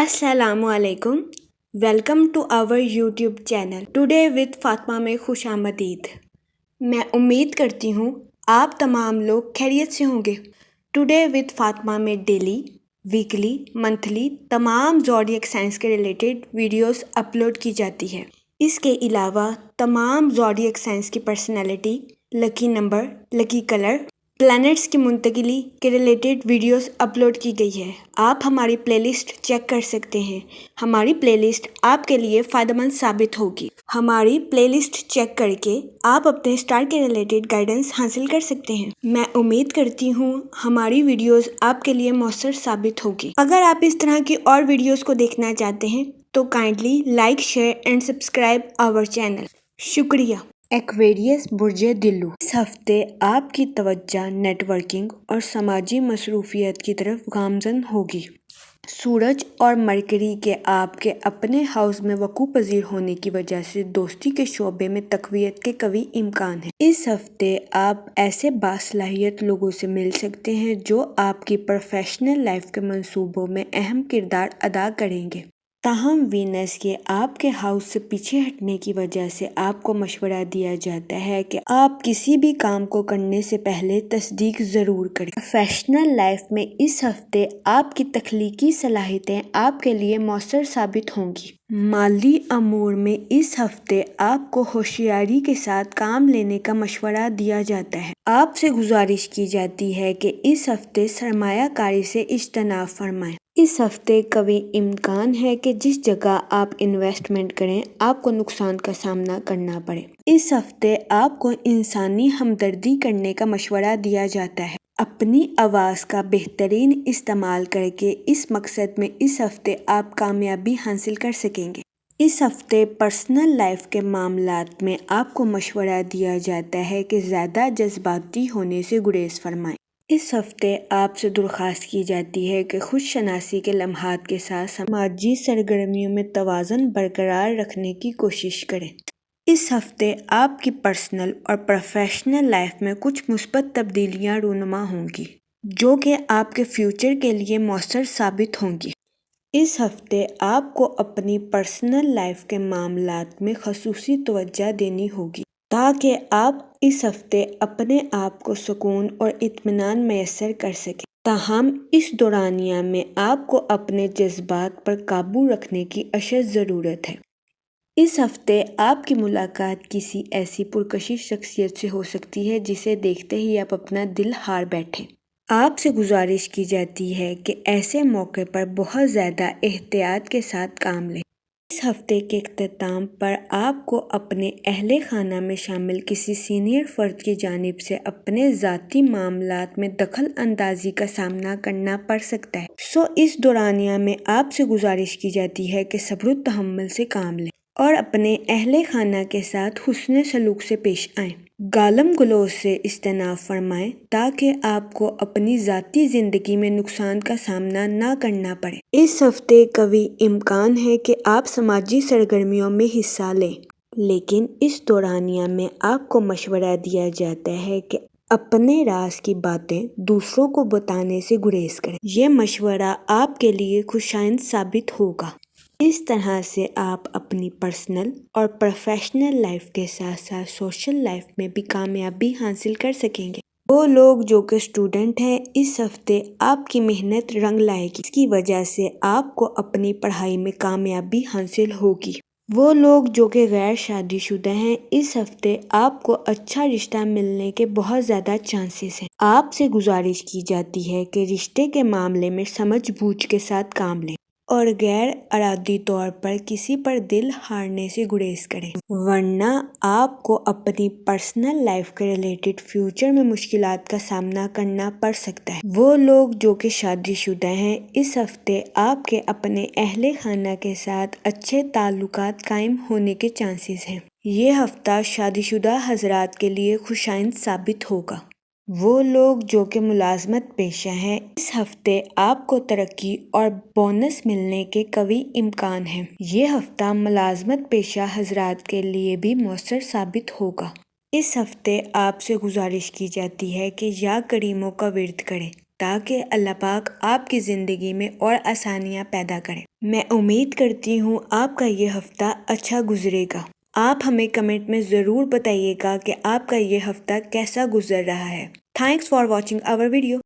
अस्सलाम वालेकुम। Welcome to our YouTube channel today with Fatima में खुश आमदीद। मैं उम्मीद करती हूँ आप तमाम लोग खैरियत से होंगे। टुडे विद फातिमा में डेली, वीकली, मंथली तमाम ज़ोडिएक साइंस के रिलेटेड वीडियोस अपलोड की जाती है। इसके अलावा तमाम ज़ोडिएक साइंस की personality, lucky number, lucky colour, planets की मुंतकिली के रिलेटेड वीडियोस अपलोड की गई है। आप हमारी प्लेलिस्ट चेक कर सकते हैं। हमारी प्लेलिस्ट आपके लिए फ़ायदेमंद साबित होगी। हमारी प्लेलिस्ट चेक करके आप अपने स्टार के रिलेटेड गाइडेंस हासिल कर सकते हैं। मैं उम्मीद करती हूँ हमारी वीडियोस आपके लिए मौसर साबित होगी। अगर आप इस तरह की और वीडियोस को देखना चाहते हैं तो kindly like, share and subscribe our channel. शुक्रिया। एक्वेरियस बुर्जे दिल्लू, इस हफ्ते आपकी तवज्जो नेटवर्किंग और समाजी मसरूफियत की तरफ गामजन होगी। सूरज और मरकरी के आपके अपने हाउस में वकू पजीर होने की वजह से दोस्ती के शोबे में तकवीत के कवी इम्कान है। इस हफ्ते आप ऐसे बासलाहियत लोगों से मिल सकते हैं जो आपकी प्रोफेशनल लाइफ के मंसूबों में अहम किरदार अदा करेंगे। ताहम वीनस के आपके हाउस से पीछे हटने की वजह से आपको मशवरा दिया जाता है कि आप किसी भी काम को करने से पहले तस्दीक ज़रूर करें। प्रोफेशनल लाइफ में इस हफ्ते आपकी तख्लीकी सलाहियतें आपके लिए मौसर साबित होंगी। माली अमूर में इस हफ्ते आपको होशियारी के साथ काम लेने का मशवरा दिया जाता है। आपसे गुजारिश की जाती है कि इस हफ्ते सरमायाकारी से इज्तनाब फरमाएं। इस हफ्ते कभी इम्कान है कि जिस जगह आप इन्वेस्टमेंट करें आपको नुकसान का सामना करना पड़े। इस हफ्ते आपको इंसानी हमदर्दी करने का मशवरा दिया जाता है। अपनी आवाज़ का बेहतरीन इस्तेमाल करके इस मकसद में इस हफ्ते आप कामयाबी हासिल कर सकेंगे। इस हफ्ते पर्सनल लाइफ के मामलात में आपको मशवरा दिया जाता है कि ज़्यादा जज्बाती होने से गुरेज फरमाएं। इस हफ्ते आपसे दरख्वास्त की जाती है कि खुशशनासी के लम्हात के साथ समाजी सरगर्मियों में तवाज़ुन बरकरार रखने की कोशिश करें। इस हफ्ते आपकी पर्सनल और प्रोफेशनल लाइफ में कुछ मुस्बत तब्दीलियां रूनुमा होंगी जो कि आपके फ्यूचर के लिए मौसर साबित होंगी। इस हफ्ते आपको अपनी पर्सनल लाइफ के मामलात में खसूसी तवज्जो देनी होगी ताकि आप इस हफ्ते अपने आप को सुकून और इत्मीनान मैसर कर सकें। ताहम इस दौरानिया में आपको अपने जज्बात पर काबू रखने की अशद ज़रूरत है। इस हफ्ते आपकी मुलाकात किसी ऐसी पुरकशिश शख्सियत से हो सकती है जिसे देखते ही आप अपना दिल हार बैठें। आपसे गुजारिश की जाती है कि ऐसे मौके पर बहुत ज़्यादा एहतियात के साथ काम लें। इस हफ्ते के इख्तिताम पर आपको अपने अहले खाना में शामिल किसी सीनियर फ़र्द की जानिब से अपने ज़ाती मामलात में दखल अंदाजी का सामना करना पड़ सकता है। इस दौरानिया में आपसे गुजारिश की जाती है कि सब्र व तहम्मुल से काम लें और अपने अहले खाना के साथ हुस्न सलूक से पेश आएँ। गालम गलोज से इज्तनाब फरमाएं ताकि आपको अपनी ज़ाती ज़िंदगी में नुकसान का सामना ना करना पड़े। इस हफ्ते कभी इम्कान है कि आप समाजी सरगर्मियों में हिस्सा लें, लेकिन इस दौरानिया में आपको मशवरा दिया जाता है कि अपने राज की बातें दूसरों को बताने से गुरेज करें। यह मशवरा आपके लिए खुशाइंद साबित होगा। इस तरह से आप अपनी पर्सनल और प्रोफेशनल लाइफ के साथ साथ सोशल लाइफ में भी कामयाबी हासिल कर सकेंगे। वो लोग जो कि स्टूडेंट हैं, इस हफ्ते आपकी मेहनत रंग लाएगी। इसकी वजह से आपको अपनी पढ़ाई में कामयाबी हासिल होगी। वो लोग जो कि गैर शादीशुदा हैं, इस हफ्ते आपको अच्छा रिश्ता मिलने के बहुत ज़्यादा चांसेस हैं। आपसे गुजारिश की जाती है कि रिश्ते के मामले में समझ बूझ के साथ काम लें और गैर इरादी तौर पर किसी पर दिल हारने से गुरेज करें, वरना आपको अपनी पर्सनल लाइफ के रिलेटेड फ्यूचर में मुश्किलात का सामना करना पड़ सकता है। वो लोग जो कि शादीशुदा हैं, इस हफ्ते आपके अपने अहले खाना के साथ अच्छे ताल्लुकात कायम होने के चांसेस हैं। ये हफ्ता शादीशुदा हजरात के लिए खुशाइंद साबित होगा। वो लोग जो कि मुलाजमत पेशा हैं, इस हफ्ते आपको तरक्की और बोनस मिलने के कवी इम्कान हैं। ये हफ्ता मुलाजमत पेशा हजरात के लिए भी मौसर साबित होगा। इस हफ्ते आपसे गुजारिश की जाती है कि या करीमों का विर्द करें تاکہ اللہ پاک آپ کی زندگی میں اور آسانیاں پیدا کریں۔ میں امید کرتی ہوں آپ کا یہ ہفتہ اچھا گزرے گا۔ آپ ہمیں کمنٹ میں ضرور بتائیے گا کہ آپ کا یہ ہفتہ کیسا گزر رہا ہے۔ Thanks for watching our video.